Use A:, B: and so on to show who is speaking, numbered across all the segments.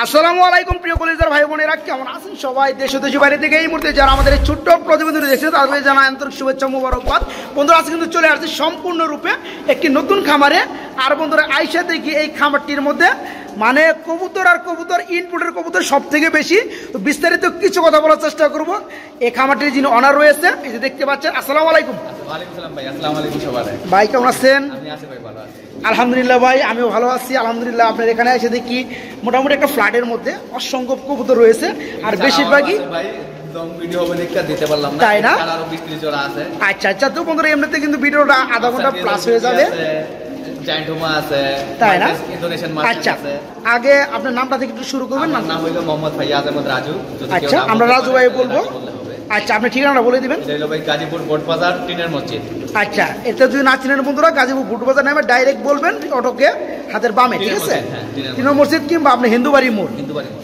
A: আসসালামু আলাইকুম প্রিয় কলিজার ভাই বোনেরা, কেমন আছেন সবাই? দেশ ও দেশের বাইরে থেকে এই মুহূর্তে যারা আমাদের এই ছোট্ট প্রতিবেদন দেখছে তাদের জানাই আন্তরিক শুভেচ্ছা মোবারকবাদ। বন্ধুরা, আজকে কিন্তু চলে আসছে সম্পূর্ণরূপে একটি নতুন খামারে। আর বন্ধুরা, আইসা দেখি এই খামারটির মধ্যে মানে কবুতর আর কবুতর ইনপুটের কবুতর সব থেকে বেশি। তো বিস্তারিত কিছু কথা বলার চেষ্টা করব। এই খামারটির যিনি অনার রয়েছে, এই যে দেখতে পাচ্ছেন। আসসালামু আলাইকুম।
B: ওয়ালাইকুম সালাম ভাই। আসসালামু আলাইকুম সবাই।
A: ভাই কেমন আছেন?
B: আমি আছি ভাই, ভালো আছি।
A: আলহামদুলিল্লাহ ভাই, আমিও ভালো আছি আলহামদুলিল্লাহ। আপনার এখানে এসে দেখি মোটামুটি একটা ফ্ল্যাটের মধ্যে অসংখ্য কবুতর রয়েছে, আর বেশিরভাগই
B: ভাই দম ভিডিও হবে দেখতে দিতে পারলাম না,
A: তাই না?
B: আরো 20-30 জোড়া আছে।
A: আচ্ছা আচ্ছা। তো বন্ধুরা, এমনিতে কিন্তু ভিডিওটা আধা ঘন্টা প্লাস হয়ে যাবে,
B: জায়ান্টুমা আছে,
A: তাই না?
B: ইন্দোনেশিয়ান মার্কেট
A: আচ্ছা,
B: আছে।
A: আগে আপনার নামটা থেকে একটু শুরু করবেন।
B: নাম হলো মোহাম্মদ ফাইয়াজ আহমদ রাজু।
A: আচ্ছা, আমরা রাজু ভাই বলবো। আচ্ছা, আপনি ঠিকানাটা বলে দিবেন।
B: এটা হলো ভাই গাজীপুর বোটবাজার টিনের মসজিদ।
A: আচ্ছা, এটা যদি না চিনেন বন্ধুরা, গাজীপুর বুটবাজার নামে ডাইরেক্ট বলবেন অটোকে হাতের বামে, ঠিক আছে? টিনের মসজিদ কিংবা আপনি হিন্দুবাড়ি মোড়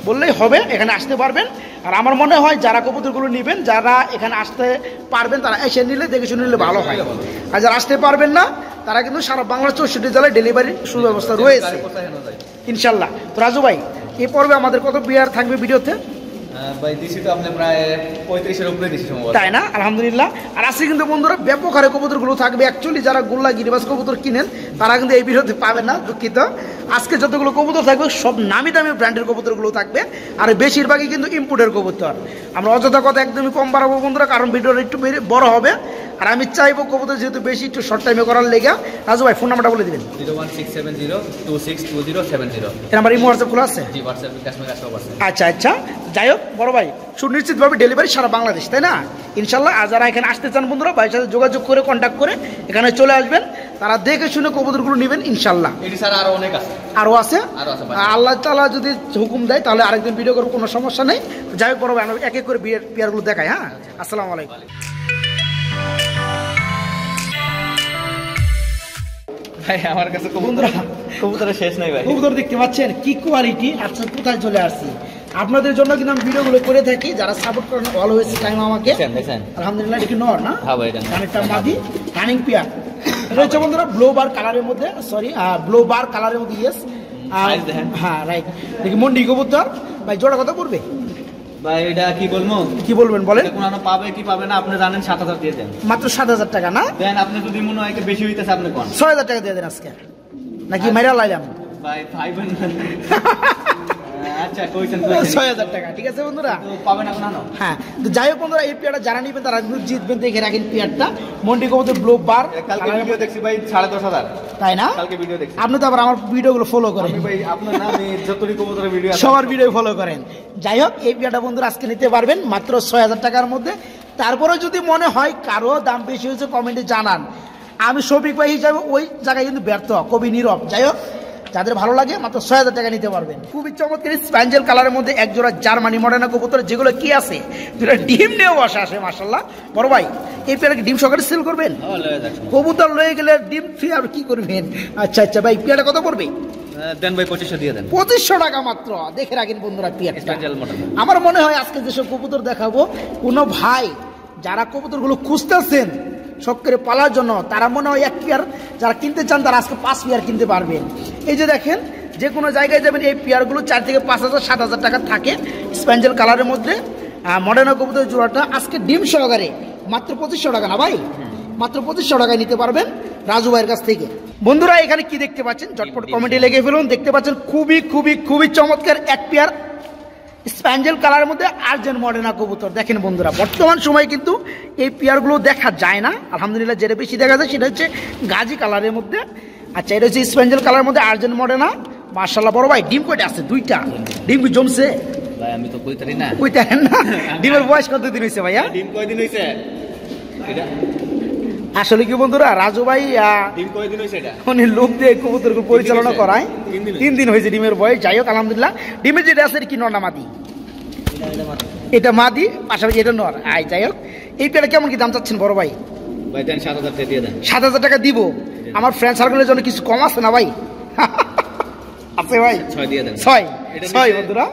A: বললেই হবে, এখানে আসতে পারবেন। আর আমার মনে হয় যারা কবুতরগুলো নেবেন, যারা এখানে আসতে পারবেন তারা এসে নিলে দেখে শুনে নিলে ভালো হয়। আর যারা আসতে পারবেন না তারা কিন্তু সারা বাংলার 64 জেলায় ডেলিভারির সুব্যবস্থা রয়েছে ইনশাল্লাহ। তো রাজু ভাই, এই পর্বে আমাদের কত বিয়ার থাকবে ভিডিওতে?
B: ভাই দিছি তো আপনি প্রায় 35-এর উপরে দিছি সম্ভবত,
A: তাই না? আলহামদুলিল্লাহ। আর আজকে কিন্তু বন্ধুরা ব্যাপক হারে কবুতরগুলো থাকবে। অ্যাকচুয়ালি যারা গোল্লা গিরিবাস কবুতর কিনেন তারা কিন্তু এই ভিডিওতে পাবেন না, দুঃখিত। আজকে যতগুলো কবুতর থাকবে সব নামি দামি ব্র্যান্ডের কবুতরগুলো থাকবে, আর বেশিরভাগই কিন্তু ইম্পোর্টের কবুতর। আমরা অযথা কথা একদমই কম বাড়াবো বন্ধুরা, কারণ ভিডিওটা একটু বড় হবে। আর আমি চাইবো কবুতর যেহেতু বেশি, একটু শর্ট টাইমে করার লেগে। রাজু ভাই, ফোন নাম্বারটা বলে দিবেন।
B: 01670262070।
A: এর নাম্বার ইমো হোয়াটসঅ্যাপ খোলা আছে?
B: জি, হোয়াটসঅ্যাপ কাশ্মীর সব আছে।
A: আচ্ছা আচ্ছা, যাই হোক বড় ভাই, সুনিশ্চিতভাবে ডেলিভারি সারা বাংলাদেশ, তাই না? ইনশাল্লাহ। আর যারা এখানে আসতে চান বন্ধুরা, ভাইয়ের সাথে যোগাযোগ করে কন্ট্যাক্ট করে এখানে চলে আসবেন। তারা দেখে শুনে কবুতরগুলো নেবেন ইনশাল্লাহ।
B: এটি ছাড়া আরো অনেক আছে,
A: আরও আছে। আল্লাহ তাআলা যদি হুকুম দেয় তাহলে আরেকদিন ভিডিও করবো, কোনো সমস্যা নেই। যাই হোক বড় ভাই, আমরা এক এক করে পেয়ারগুলো দেখাই। হ্যাঁ, আসসালামু আলাইকুম।
B: ভাই আমার কাছে কবুতরের শেষ নাই ভাই।
A: কবুতর দেখতে পাচ্ছেন কি কোয়ালিটি। আচ্ছা, কোথায় চলে আসছি আপনাদের জন্য কিন্তু আমি ভিডিওগুলো করে থাকি, যারা সাপোর্ট করেন অলওয়েজ টাইম আমাকে। আলহামদুলিল্লাহ। এটা কি নর না? কানেরটা মাদি, রানিং পেয়ার। এটা হচ্ছে বন্ধুরা ব্লো বার কালারের মধ্যে, ব্লো বার কালারের মধ্যে। ইয়েস, হ্যাঁ রাইট। দেখি মন্ডি কবুতর। ভাই জোড়া কত পড়বে
B: ভাই? এটা কি বলবো,
A: কি বলবেন বলেন।
B: কোনো পাবে কি পাবে না আপনি জানেন। 7000 দিয়ে দেন।
A: মাত্র 7000 টাকা না?
B: দেন। আপনি যদি মনে হয় বেশি হইতেছে আপনি কোন
A: 6000 টাকা দিয়ে দেন আজকে, নাকি মাইরা লাইলাম?
B: ভাই ভাইবেন আচ্ছা, কইছেন
A: 6000 টাকা, ঠিক আছে বন্ধুরা?
B: পাবেন আপনি না?
A: হ্যাঁ। তো যাই হোক বন্ধুরা, এই পেয়ারটা যারা নিবেন তারা কিন্তু জিতবেন। দেখে রাখেন পেয়ারটা মন্ডি কবুতর ব্লু বার।
B: কালকে ভিডিও দেখছি ভাই 10500,
A: তাই না?
B: কালকে ভিডিও দেখছি।
A: আপনি তো আবার আমার ভিডিওগুলো ফলো করেন
B: ভাই। আপনার না, আমি যতটুকু কবুতরের ভিডিও আছে
A: সবার ভিডিও ফলো করেন। যাই হোক, এই পেয়ারটা বন্ধুরা আজকে নিতে পারবেন মাত্র 6000 টাকার মধ্যে। তারপরে যদি মনে হয় কারো দাম বেশি হয়েছে কমেন্টে জানান। আমি শফিক ভাই হিসাবে ওই জায়গায় কিন্তু ব্যর্থ, কবি নীরব। যাই হোক, যাদের ভালো লাগে মাত্র 6000 টাকা নিতে পারবেন। খুবই চমৎকার স্প্যাঞ্জেল কালারের মধ্যে এক জোড়া জার্মানি মডার্না কবুতর, যেগুলো কি আছে দুটো ডিম নিয়ে বসে আসে মাশাআল্লাহ। বড় ভাই, এই পেয়ারকে ডিম সহকারে সেল করবেন? কবুতর লয়ে গেলে ডিম ফ্রি, আর কি করবেন? আচ্ছা আচ্ছা ভাই, পেয়ারটা কত পড়বে?
B: দেন ভাই 2500 দিয়ে দেন। 2500
A: টাকা মাত্র। দেখে রাখেন বন্ধুরা পেয়ারটা। আমার মনে হয় আজকে যেসব কবুতর দেখাবো, কোনো ভাই যারা কবুতরগুলো খুঁজতেছেন শখ করে পালার জন্য, তারা মনে হয় এক পেয়ার যারা কিনতে চান তারা আজকে 5 পেয়ার কিনতে পারবেন। এই যে দেখেন, যে কোনো জায়গায় যাবেন এই পেয়ারগুলো 4 থেকে 5000 7000 টাকা থাকে স্প্যাঞ্জেল কালারের মধ্যে। মডার্না কবুতর জোড়াটা আজকে ডিম সহকারে মাত্র 2500 টাকা না ভাই? মাত্র 2500 টাকায় নিতে পারবেন রাজু ভাইয়ের কাছ থেকে। বন্ধুরা, এখানে কি দেখতে পাচ্ছেন? চটপট কমেন্টে লেগে ফেলুন। দেখতে পাচ্ছেন খুবই খুবই খুবই চমৎকার এক পেয়ার স্প্যাঞ্জেল কালারের মধ্যে আর্জেন্ট মডার্না কবুতর। দেখেন বন্ধুরা, বর্তমান সময় কিন্তু এই পেয়ারগুলো দেখা যায় না। আলহামদুলিল্লাহ, যেটা বেশি দেখা যায় সেটা হচ্ছে গাজি কালারের মধ্যে। আচ্ছা, এটা হচ্ছে স্প্যাঞ্জেল কালারের মধ্যে আর্জেন্ট মডার্না। মাশাআল্লাহ। বড় ভাই, ডিম কয়টা আছে? 2টা। ডিম কি জমছে
B: ভাই? আমি তো কইতারি না।
A: কইতারেন না? ডিমের বয়স কতদিন হয়েছে ভাইয়া?
B: ডিম কয়দিন হইছে এটা?
A: আসলে কি বন্ধুরা, রাজু ভাই
B: ডিম কয়দিন হইছে এটা?
A: উনি লোক দিয়ে কবুতরকে পরিচালনা করায়। 3 দিন হয়েছে ডিমের বয়স। যাই হোক আলহামদুলিল্লাহ। ডিমের যেটা আছে কি নর না মাদি? এটা মাদি, পাশাপাশি এটা নর। যাই হোক, এই পেয়ারা কেমন কি দাম চাচ্ছেন বড় ভাই?
B: ভাই দেন 7000 টাকা দিয়ে দেন।
A: 7000 টাকা দিব। আমার ফ্রেন্ড সার্কেলের জন্য কিছু কম আছে না ভাই? আছে ভাই?
B: 6 দিয়ে দেন।
A: 6 বন্ধুরা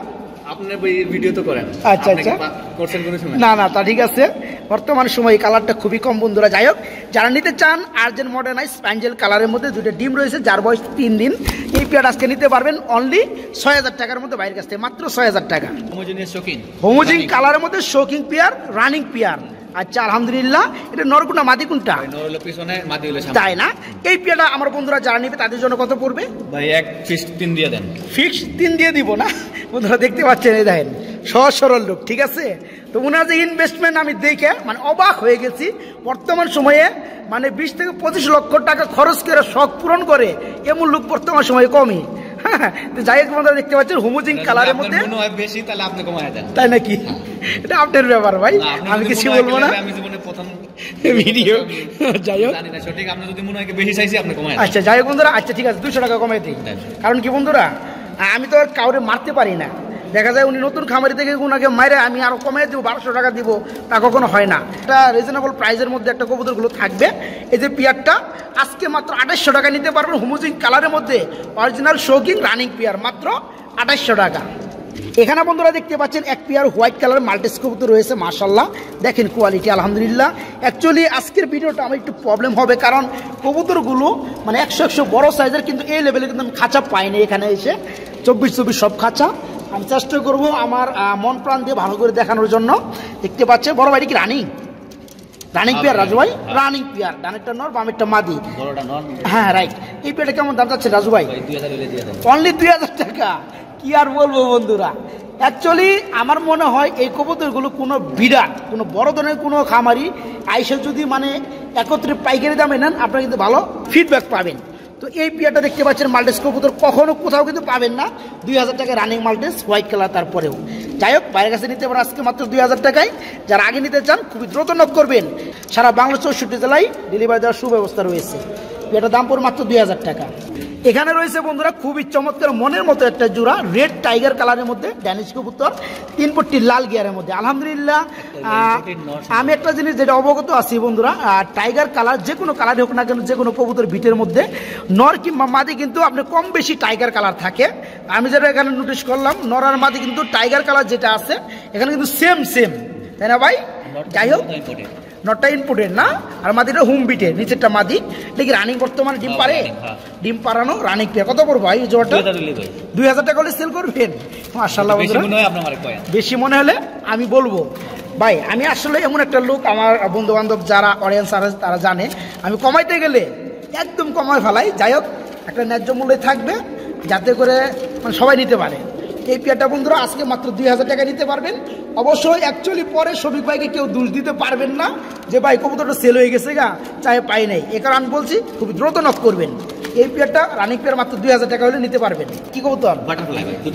B: আপনি ভিডিও তো করেন।
A: আচ্ছা আচ্ছা,
B: করছেন কোন সময়?
A: না না, তা ঠিক আছে। বর্তমান সময়ে এই কালারটা খুবই কম বন্ধুরা। যাই হোক, যারা নিতে চান আর্জেন্ট মডার্নাইজ স্প্যাঞ্জেল কালারের মধ্যে দুটো ডিম রয়েছে, যার বয়স 3 দিন, এই পেয়ার আজকে নিতে পারবেন অনলি 6000 টাকার মধ্যে, বাইরের কাছ থেকে মাত্র 6000 টাকা।
B: হোমোজেনিয়াস শৌখিন,
A: হোমোজিন কালারের মধ্যে শৌখিন পেয়ার, রানিং পেয়ার। আচ্ছা আলহামদুলিল্লাহ। এটা নর কোনটা মাদি কোনটা?
B: নর হলো পিছনে, মাদি হলো সামনে।
A: তাই না? এই পেয়ারটা আমার বন্ধুরা যারা নিবে তাদের জন্য কত পড়বে
B: ভাই? এক ফিক্স 3 দিয়ে দেন।
A: ফিক্স 3 দিয়ে দিব না বন্ধুরা, দেখতে পাচ্ছেন এই দেখেন সহজ সরল লোক, ঠিক আছে? তো ওনার যে ইনভেস্টমেন্ট আমি দেখে মানে অবাক হয়ে গেছি। বর্তমান সময়ে মানে 20 থেকে 25 লক্ষ টাকা খরচ করে শখ পূরণ করে এমন লোক বর্তমান সময়ে কমই। হ্যাঁ, তো যাই হোক বন্ধুরা দেখতে পাচ্ছেন হোমোজিন কালারের মধ্যে।
B: মনে হয় বেশি, তাহলে আপনি কমায় দেন।
A: তাই নাকি? এটা আপনার ব্যাপার ভাই, আমি কিছু বলবো না।
B: আমি জীবনে প্রথম
A: ভিডিও, যাই হোক
B: জানি না সঠিক। আপনি যদি মনে হয় বেশি চাইছি, আপনি কমায় দেন।
A: আচ্ছা যাই হোক বন্ধুরা, আচ্ছা ঠিক আছে 200 টাকা কমাই দিই। কারণ কি বন্ধুরা, আমি তো আর কাউরে মারতে পারি না। দেখা যায় উনি নতুন খামারি থেকে ওনাকে মারে আমি আরো কমাই দিব, 1200 টাকা দিব, তা কখনো হয় না। এটা রিজনেবল প্রাইসের মধ্যে একটা কবুতরগুলো থাকবে। এই যে পেয়ারটা আজকে মাত্র 2800 টাকা নিতে পারবেন, হোমোজিন কালারের মধ্যে অরিজিনাল শৌখিন রানিং পেয়ার, মাত্র 2800 টাকা। এখানে বন্ধুরা দেখতে পাচ্ছেন এক পেয়ার হোয়াইট কালার মাল্টিস কবুতর রয়েছে, মাশাআল্লাহ দেখেন কোয়ালিটি আলহামদুলিল্লাহ। অ্যাকচুয়ালি আজকের ভিডিওটা আমার একটু প্রবলেম হবে, কারণ কবুতরগুলো মানে 100 বড় সাইজের, কিন্তু এই লেভেলে কিন্তু আমি খাঁচা পাইনি। এখানে এসে 24 সব খাঁচা। আমি চেষ্টা করব আমার মন প্রাণ দিয়ে ভালো করে দেখানোর জন্য। দেখতে পাচ্ছেন বড় ভাইটি কি রানিং পেয়ার রাজু ভাই? রানিং পেয়ার, ডানেরটা নর বামেরটা মাদি। হ্যাঁ রাইট। এই পেয়ারটা কেমন দাম যাচ্ছে রাজু ভাই? অনলি 2000 টাকা। কি আর বলবো বন্ধুরা, অ্যাকচুয়ালি আমার মনে হয় এই কবুতরগুলো কোনো বিরাট কোনো বড় ধরনের কোনো খামারি আইসে যদি মানে একত্রে পাইকারি দামে নেন, আপনারা কিন্তু ভালো ফিডব্যাক পাবেন। তো এই পেয়ারটা দেখতে পাচ্ছেন মাল্টিস কবুতর, কখনো কোথাও কিন্তু পাবেন না 2000 টাকায় রানিং মাল্টিস হোয়াইট কালার। তারপরেও যাই হোক, বাইরের কাছে নিতে পারেন আজকে মাত্র 2000 টাকায়। যারা আগে নিতে চান খুবই দ্রুত নক করবেন। সারা বাংলা 64 জেলায় ডেলিভারি দেওয়ার সুব্যবস্থা রয়েছে। পেয়ারটার দাম পড়ে মাত্র 2000 টাকা। এখানে রয়েছে বন্ধুরা খুবই চমৎকার মনের মতো একটা জোড়া রেড টাইগার কালারের মধ্যে ড্যানিশ কবুতর, 3 পট্টি লাল গিয়ারের মধ্যে। আলহামদুলিল্লাহ আমি একটা জিনিস যেটা অবগত আছি বন্ধুরা, টাইগার কালার যে কোনো কালারই হোক না কেন, যে কোনো কবুতর বিটের মধ্যে নর কিংবা মাদি কিন্তু আপনি কম বেশি টাইগার কালার থাকে। আমি যেটা এখানে নোটিশ করলাম, নর আর মাদি কিন্তু টাইগার কালার যেটা আছে এখানে কিন্তু সেম, তাই না ভাই? যাই হোক, নটটা ইনপুটের না, আর মাদিটা হোম বিটের, নিচেরটা মাদি। দেখি রানিং বর্তমানে ডিম পারে, ডিম পারানো রানিং পেয়ার। কত করবো ভাই এই জোড়াটা? 2000 টাকা হলে সেল করবেন? মাশাআল্লাহ বন্ধুরা, বেশি মনে হলে আমি বলবো ভাই। আমি আসলে এমন একটা লোক, আমার বন্ধু বান্ধব যারা অডিয়েন্স আছে তারা জানে, আমি কমাইতে গেলে একদম কমায় ফেলাই। যাই হোক, একটা ন্যায্য মূল্যে থাকবে যাতে করে মানে সবাই নিতে পারে। এই পেয়ারটা বন্ধুরা আজকে মাত্র 2000 টাকা নিতে পারবেন। অবশ্যই অ্যাকচুয়ালি পরে শফিক ভাইকে কেউ দোষ দিতে পারবেন না যে ভাই কবুতরটা সেল হয়ে গেছে গা, চাই পাই নাই। এ কারণে আমি বলছি খুব দ্রুত নক করবেন। এই পেয়ারটা রানিং পেয়ার মাত্র 2000 টাকা হলে নিতে পারবেন। কি কবুতর?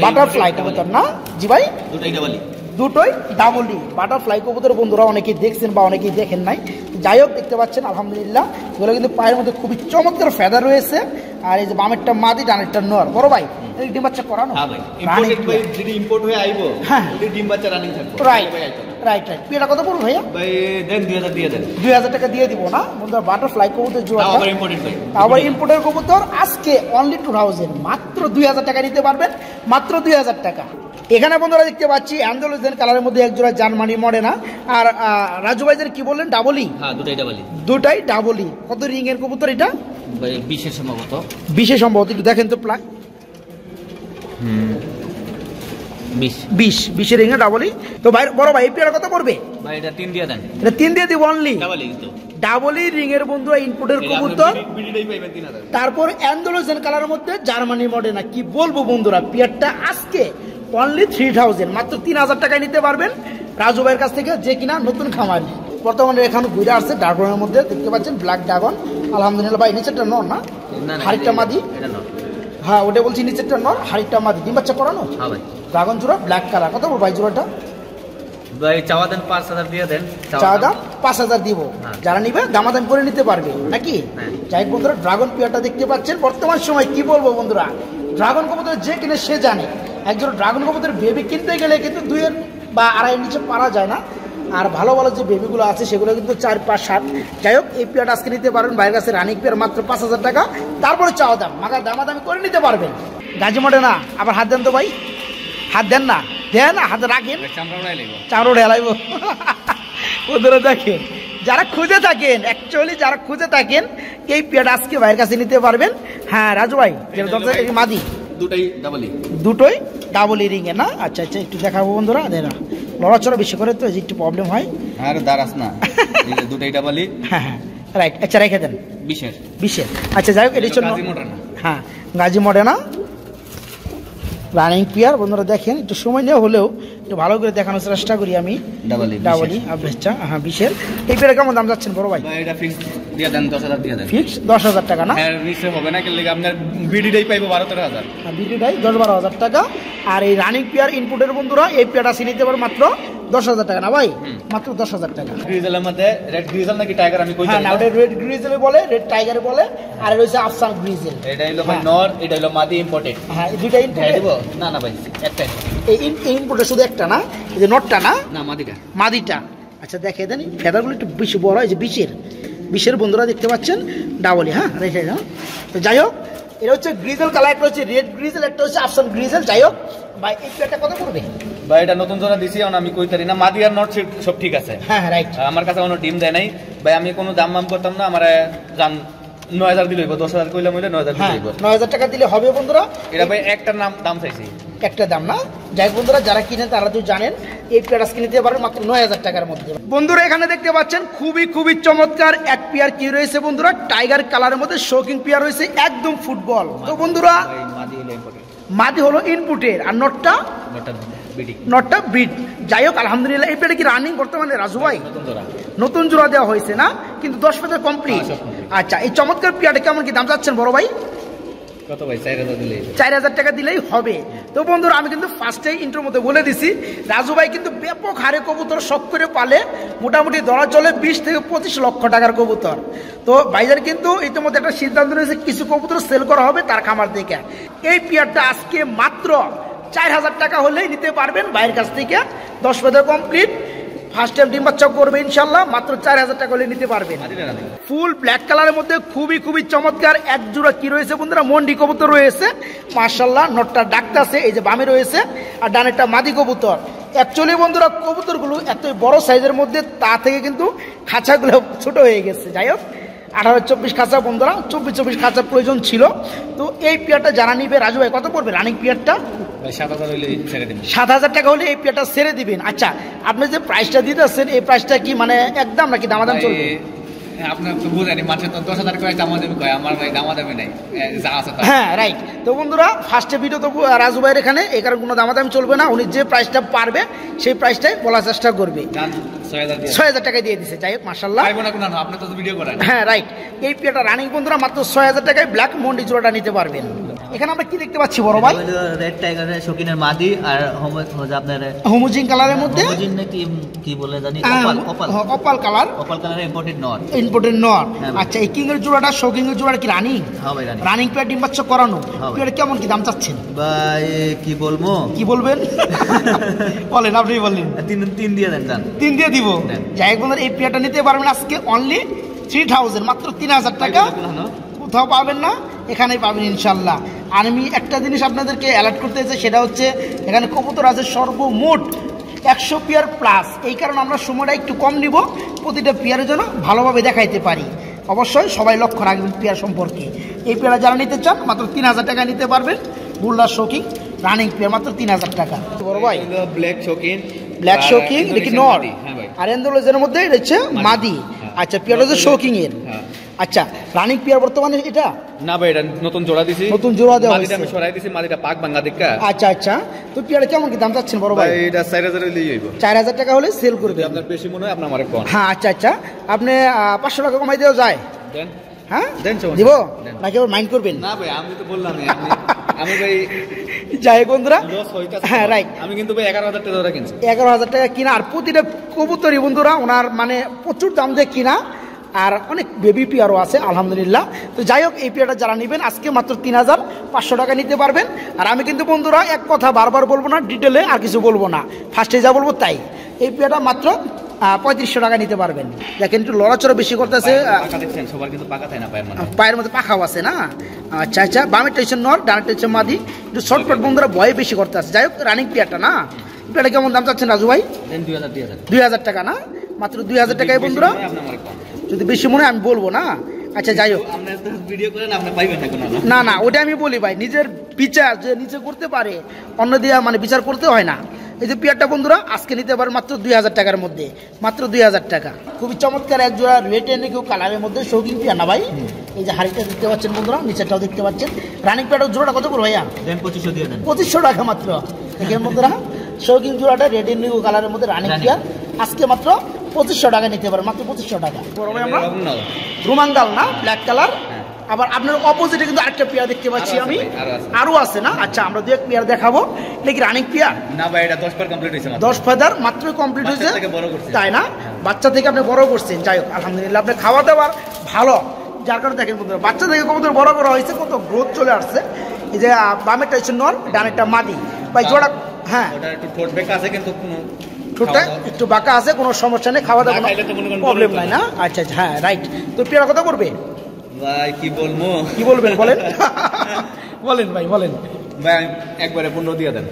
A: বাটারফ্লাই কবুতর না জি ভাই? দুটোই ডাবলি বাটারফ্লাই কবুতর বন্ধুরা অনেকেই দেখছেন বা অনেকেই দেখেন নাই। যাই হোক, দেখতে পাচ্ছেন আলহামদুলিল্লাহ এগুলো কিন্তু পায়ের মধ্যে খুবই চমৎকার ফেদার রয়েছে। আর এই যে বামেরটা মাদি, ডানেরটা নর। বড় ভাই ডিম বাচ্চা করানো? রাইট। পেয়ারটা কত পড়বে ভাইয়া? 2000 টাকা দিয়ে দিব না বন্ধুরা। বাটারফ্লাই কবুতর জোড়া, আবার ইম্পোর্টের কবুতর আজকে অনলি 2000, মাত্র 2000 টাকা নিতে পারবেন, মাত্র 2000 টাকা। এখানে বন্ধুরা দেখতে পাচ্ছি অ্যান্ডালুজিয়ান কালারের মধ্যে এক জোড়া জার্মানি মডেনা। আর রাজু ভাইদের কি বললেন? ডাবলি? হ্যাঁ, দুটাই ডাবলি। কত রিং এর কবুতর এটা? 20 সম্ভবত। একটু দেখেন তো প্লাগ। 20 রিং এর ডাবলি। তো ভাই বড় ভাই এই পেয়ার কত পড়বে
B: ভাই? এটা 3 দিয়ে দেন।
A: এটা 3 দিয়ে দিব অনলি। ডাবলি রিং এর বন্ধুরা ইনপুটের কবুতর, তারপর অ্যান্ডালুজিয়ান কালারের মধ্যে জার্মানি মডেনা। কি বলবো বন্ধুরা, পেয়ারটা আজকে অনলি 3000, মাত্র 3000 টাকায় নিতে পারবেন রাজু ভাইয়ের কাছ থেকে, যে কিনা নতুন খামারি। বর্তমানে এখানে ঘুরে আসছে ড্রাগনের মধ্যে, দেখতে পাচ্ছেন ব্ল্যাক ড্রাগন। আলহামদুলিল্লাহ ভাই নিচেরটা নর না, হাড়িটা মাদি? হ্যাঁ ওটা বলছি, নিচেরটা নর, হাড়িটা মাদি। ডিম বাচ্চা করানো ড্রাগন জোড়া, ব্ল্যাক কালার। কত বলবো ভাই জোড়াটা?
B: ভাই চাওয়া দেন 5000 দিয়ে দেন।
A: চাওয়া দাম 5000 দিব, যারা নিবে দামাদাম করে নিতে পারবে নাকি? যাই বন্ধুরা, ড্রাগন পেয়ারটা দেখতে পাচ্ছেন। বর্তমান সময় কি বলবো বন্ধুরা, ড্রাগন কবুতর যে কিনে সে জানে, একজন ড্রাগন কবুতরের বেবি কিনতে গেলে কিন্তু 2 বা 2.5 নিচে পারা যায় না। আর ভালো ভালো যে বেবিগুলো আছে সেগুলো কিন্তু 4, 5, 7। যাই হোক, এই পেয়ারটা আজকে নিতে পারবেন বাইরের কাছে রানিং পেয়ার, মাত্র 5000 টাকা। তারপরে চাওয়া দাম মাগা দামাদামি করে নিতে পারবেন। গাজী মডেনা আবার হাত দেন তো ভাই, হাত দেন না। দেন হাতে রাখেন,
B: চামড়া উড়াই লাগবে।
A: চামড়া ঢেলাইব। বন্ধুরা দেখেন, যারা খুঁজে থাকেন, অ্যাকচুয়ালি যারা খুঁজে থাকেন এই পেয়ারটা আজকে ভাইয়ের কাছে নিতে পারবেন। হ্যাঁ রাজু ভাই, মাদি
B: দুটাই ডাবলই,
A: দুটোই ডাবল ইরিং এ না? আচ্ছা আচ্ছা, একটু দেখাবো বন্ধুরা। দেন লড়াচড়া বেশি করে তো একটু প্রবলেম হয়।
B: আর দাঁড়াস না, দুটাই ডাবলই।
A: হ্যাঁ হ্যাঁ রাইট। আচ্ছা রেখে দেন 20-এর। আচ্ছা যাই হোক, এটির জন্য হ্যাঁ গাজী মডেনা রানিং পেয়ার। বন্ধুরা দেখেন, একটু সময় নেওয়া হলেও একটু ভালো করে দেখানোর চেষ্টা করি আমি। ডাবলি আচ্ছা হ্যাঁ 20-এর। এই পেয়ারে কেমন দাম যাচ্ছেন বড় ভাই?
B: এটা ফিক্স দিয়ে দেন, 10,000 দিয়ে দেন।
A: ফিক্স 10,000 টাকা না?
B: হ্যাঁ মিক্স হবে না, কেন আপনার বিডিটাই পাইবো 12-13,000।
A: হ্যাঁ বিডিটাই 10-12,000 টাকা। আর এই রানিং পেয়ার ইনপুটের বন্ধুরা এই পেয়ারটা নিতে পারে মাত্র 10,000 টাকা না ভাই? মাত্র 10,000 টাকা।
B: গ্রিজেলের মধ্যে রেড গ্রিজেল নাকি টাইগার আমি কই
A: জানি না। ওটা রেড গ্রিজেল বলে, রেড টাইগার বলে, আর এটা হচ্ছে আফসান গ্রিজেল।
B: এটা হলো ভাই নর, এটা হলো মাদি ইম্পোর্টেড।
A: হ্যাঁ এই দুইটা ইনপুট
B: দিব না? না ভাই একটাই।
A: এই ইনপুটে শুধু একটা না, এই যে নটটা না,
B: না মাদিটা।
A: মাদিটা। আচ্ছা দেখে দেন, ফেদারগুলো একটু বেশি বড় হয়, যে 20-এর বন্ধুরা দেখতে পাচ্ছেন ডাবলি। হ্যাঁ রেখে যাও। তো যাই হোক, এটা হচ্ছে গ্রিজেল কালার, একটা হচ্ছে রেড গ্রিজেল, একটা হচ্ছে আফসান গ্রিজেল। যাই হোক ভাই, এই পেয়ারটা কত পড়বে
B: ভাই? এটা নতুন জোড়া দিছি, আমি কই তারি না। মাদি আর নট সব ঠিক আছে।
A: হ্যাঁ রাইট।
B: আমার কাছে কোনো ডিম দেয় নাই ভাই, আমি কোনো দাম মাম করতাম না। আমার জান 9,000 দিলে হইব, 10,000 কইলাম হইলে 9,000 দিলে হইব।
A: 9,000 টাকা দিলে হবে বন্ধুরা।
B: এটা ভাই একটা দাম চাইছি,
A: একটা দাম না। যাই হোক বন্ধুরা, যারা কিনেন তারা তো জানেন এই পেয়ার আজকে নিতে পারবেন মাত্র 9,000 টাকার মধ্যে। বন্ধুরা এখানে দেখতে পাচ্ছেন খুবই চমৎকার এক পেয়ার কি রয়েছে বন্ধুরা, টাইগার কালারের মধ্যে শৌকিং পেয়ার রয়েছে, একদম ফুটবল। তো বন্ধুরা মাদি হলো ইনপুটের, আর নটটা ব্রিড। যাই হোক আলহামদুলিল্লাহ, এই পেয়ারে কি রানিং বর্তমানে রাজু ভাই? নতুন জোড়া দেওয়া হয়েছে না, কিন্তু 10 ফেদার কমপ্লিট। আচ্ছা, এই চমৎকার পেয়ারটা কেমন কি দাম চাচ্ছেন বড় ভাই?
B: কত ভাই?
A: 4,000 টাকা দিলেই হবে। তো বন্ধুরা আমি কিন্তু ফার্স্টেই ইন্ট্রোর মধ্যে বলে দিছি, রাজু ভাই কিন্তু ব্যাপক হারে কবুতর শখ করে পালে, মোটামুটি ধরা চলে 20 থেকে 25 লক্ষ টাকার কবুতর। তো ভাইজার কিন্তু ইতিমধ্যে একটা সিদ্ধান্ত নিয়েছে, কিছু কবুতর সেল করা হবে তার খামার থেকে। এই পেয়ারটা আজকে মাত্র 4,000 টাকা হলেই নিতে পারবেন ভাইয়ের কাছ থেকে। 10 ফেদার কমপ্লিট, ফার্স্ট টাইম ডিম বাচ্চা করবে ইনশাল্লাহ, মাত্র 4,000 টাকা হলে নিতে পারবেন। ফুল ব্ল্যাক কালারের মধ্যে খুবই চমৎকার এক জোড়া কি রয়েছে বন্ধুরা, মন্ডি কবুতর রয়েছে মাশাআল্লাহ। নটটা ডাকতেছে, এই যে বামে রয়েছে, আর ডানেরটা মাদি কবুতর। অ্যাকচুয়ালি বন্ধুরা কবুতরগুলো এত বড় সাইজের মধ্যে, তা থেকে কিন্তু খাঁচাগুলো ছোট হয়ে গেছে। যাই হোক 18-24 খাঁচা বন্ধুরা, 24 খাঁচা প্রয়োজন ছিল। তো এই পেয়ারটা যারা নিবে, রাজু ভাই কত পড়বে রানিং পেয়ারটা? 7,000 টাকা হলে এই পেয়ারটা ছেড়ে দিবেন। আচ্ছা, আপনি যে প্রাইসটা দিতেছেন এই প্রাইসটা কি মানে একদম নাকি দামাদাম চলবে?
B: আপনার তো বুঝানি, মানুষের তো 10,000 করে দামাদামি কয়, আমার ভাই দামাদামি নাই, যা আছে তাই।
A: হ্যাঁ রাইট। তো বন্ধুরা ফার্স্টে ভিডিও তো রাজু ভাইয়ের এখানে এই কারণে কোনো দামাদামি চলবে না, উনি যে প্রাইসটা পারবে সেই প্রাইসটাই বলার চেষ্টা করবে। 6,000 টাকা দিয়ে দিছে। যাই হোক মাশাআল্লাহ,
B: আপনি তো ভিডিও করেন।
A: হ্যাঁ রাইট। এই পেয়ারটা রানিং বন্ধুরা মাত্র 6,000 টাকায় ব্ল্যাক মন্ডি জোড়াটা নিতে পারবেন। এখানে আমরা কি দেখতে পাচ্ছি বড় ভাই?
C: রেড টাইগারের শৌকিনের মাদি, আর আপনার
A: হোমোজিন কালারের মধ্যে,
C: হোমোজিন নাকি কি বলে জানি,
A: অপাল কালার,
C: অপাল কালারের ইম্পোর্টেড নর।
A: আচ্ছা, এই কিং এর জোড়াটা শৌকিং এর জোড়া কি রানিং?
C: হ্যাঁ ভাই রানিং।
A: রানিং পেয়ার ডিম বাচ্চা করানো। পেয়ারে কেমন কি দাম চাচ্ছেন
C: ভাই? কি বলবো,
A: কি বলবেন বলেন, আপনি বলেন।
C: 3 দিয়ে দেন।
A: 3 দিয়ে দিব। যাই হোক বন্ধুরা, এই পেয়ারটা নিতে পারবেন আজকে অনলি 3,000, মাত্র 3,000 টাকা। কোথাও পাবেন না, এখানেই পাবেন ইনশাল্লাহ। আর আমি একটা জিনিস আপনাদেরকে অ্যালার্ট করতে চাই, সেটা হচ্ছে এখানে কবুতর আছে সর্বমোট 100 পেয়ার প্লাস। এই কারণে আমরা সময়টা একটু কম নিব, প্রতিটা পেয়ারের জন্য ভালোভাবে দেখাইতে পারি। অবশ্যই সবাই লক্ষ্য রাখবেন পেয়ার সম্পর্কে। এই পেয়ারা যারা নিতে চান মাত্র 3,000 টাকা নিতে পারবেন। বুল্লার শৌকিং রানিং পেয়ার মাত্র 3,000 টাকা। বড় ভাই
B: ব্ল্যাক শৌকিং,
A: দেখি নর, আর এন্ডোলজের মধ্যে এটা হচ্ছে মাদি। আচ্ছা, পেয়ার হচ্ছে শৌকিং এর। আচ্ছা, রানিং পেয়ার বর্তমানে এটা
B: না ভাই, এটা নতুন জোড়া দিছি,
A: নতুন জোড়া দেওয়া
B: মাদিটা আমি সরাই দিছি, মাদিটা পাক ভাঙা দেখা।
A: আচ্ছা, তো পেয়ারে কেমন কি দাম চাচ্ছেন বড় ভাই?
B: এটা 4,000 হলেই হইব।
A: 4,000 টাকা হলে সেল করবে।
B: আপনার বেশি মনে হয়, আপনার আমারে কোন।
A: হ্যাঁ আচ্ছা, আপনি 500 টাকা কমাই দেওয়া যায়?
B: দেন।
A: হ্যাঁ
B: দেন,
A: দিব নাকি আবার মাইন্ড করবেন?
B: না ভাই, আমি তো বললাম আমি ভাই
A: যাই বন্ধুরা, হ্যাঁ রাইট।
B: আমি কিন্তু ভাই 11,000 টাকা কিনছি,
A: 11,000 টাকা কিনা। আর প্রতিটা কবুতরই বন্ধুরা ওনার মানে প্রচুর দাম দিয়ে কিনা, আর অনেক বেবি পেয়ারও আছে আলহামদুলিল্লাহ। তো যাই হোক, এই পেয়ারটা যারা নেবেন আজকে মাত্র 3,500 টাকা নিতে পারবেন। আর আমি কিন্তু বন্ধুরা এক কথা বারবার বলবো না, ডিটেলে আর কিছু বলবো না, ফার্স্টে যা বলবো তাই। এই পেয়ারটা মাত্র 3500 টাকা নিতে পারবেন। দেখেন একটু লড়াচড়া বেশি করতেছে, পায়ের মধ্যে পাখাও আছে না। আচ্ছা, বামেরটা হচ্ছে নর, ডানেরটা হচ্ছে মাদি। একটু শর্টকাট বন্ধুরা ভয় বেশি করতে আছে। যাই হোক, রানিং পেয়ারটা না, পেয়ারটা কেমন দাম চাচ্ছেন রাজু ভাই?
B: দেন 2000
A: 2000 টাকা না, মাত্র 2000 টাকায় বন্ধুরা।
B: আপনি আমার কম
A: যদি বেশি মনে হয় আমি বলবো না। আচ্ছা যাই হোক,
B: আপনি তো ভিডিও করেন আপনি পাইবেন না কোনো
A: না না ওটা আমি বলি ভাই, নিজের বিচার যে নিচে করতে পারে অন্য দিয়ে মানে বিচার করতে হয় না। এই যে পেয়ারটা বন্ধুরা আজকে নিতে পারেন মাত্র 2000 টাকার মধ্যে, মাত্র 2000 টাকা। খুবই চমৎকার এক জোড়া রেড এন্ড কেউ কালারের মধ্যে শৌখিন পেয়ার না ভাই। এই যে হাড়িটা দেখতে পাচ্ছেন বন্ধুরা, নিচেরটাও দেখতে পাচ্ছেন। রানিং পেয়ারটার জোড়াটা কত করে ভাইয়া?
C: দেন 2500 দিয়ে দেন।
A: 2500 টাকা মাত্র। দেখেন বন্ধুরা শৌখিন জোড়াটা রেড এন্ড কালারের মধ্যে রানিং পেয়ার আজকে মাত্র 2500 টাকা নিতে পারেন, মাত্র 2500 টাকা। বড় ভাই আমরা রুমাঙ্গাল না, ব্ল্যাক কালার। আবার আপনার অপোজিটে কিন্তু আরেকটা পেয়ার দেখতে পাচ্ছি আমি, আরো আছে না? আচ্ছা আমরা দু এক পেয়ার দেখাবো। এটা কি রানিং পেয়ার?
B: না ভাই এটা 10 পার কমপ্লিট হইছে,
A: 10 ফেদার মাত্র কমপ্লিট হয়েছে, তাই না? বাচ্চা থেকে আপনি বড় করছেন, যাই হোক আলহামদুলিল্লাহ। আপনি খাওয়া দাওয়ার ভালো, যার কারণে দেখেন বন্ধুরা বাচ্চা থেকে কবুতর বড় করা হয়েছে, কত গ্রোথ চলে আসছে। এই যে বামেরটা হচ্ছে নর, ডানেরটা মাদি ভাই জোড়া। হ্যাঁ
B: ওটা একটু ঠোঁট বেঁকা আছে কিন্তু কোনো
A: ঠোঁটটা একটু বাঁকা আছে, কোনো সমস্যা নেই, খাওয়া দাওয়া প্রবলেম নাই না? আচ্ছা আচ্ছা হ্যাঁ রাইট। তো পেয়ারা কত করবে
B: ভাই? কি বলবো,
A: কি বলবেন বলেন বলেন ভাই বলেন।
B: ভাই একবারে 15 দিয়ে দেন।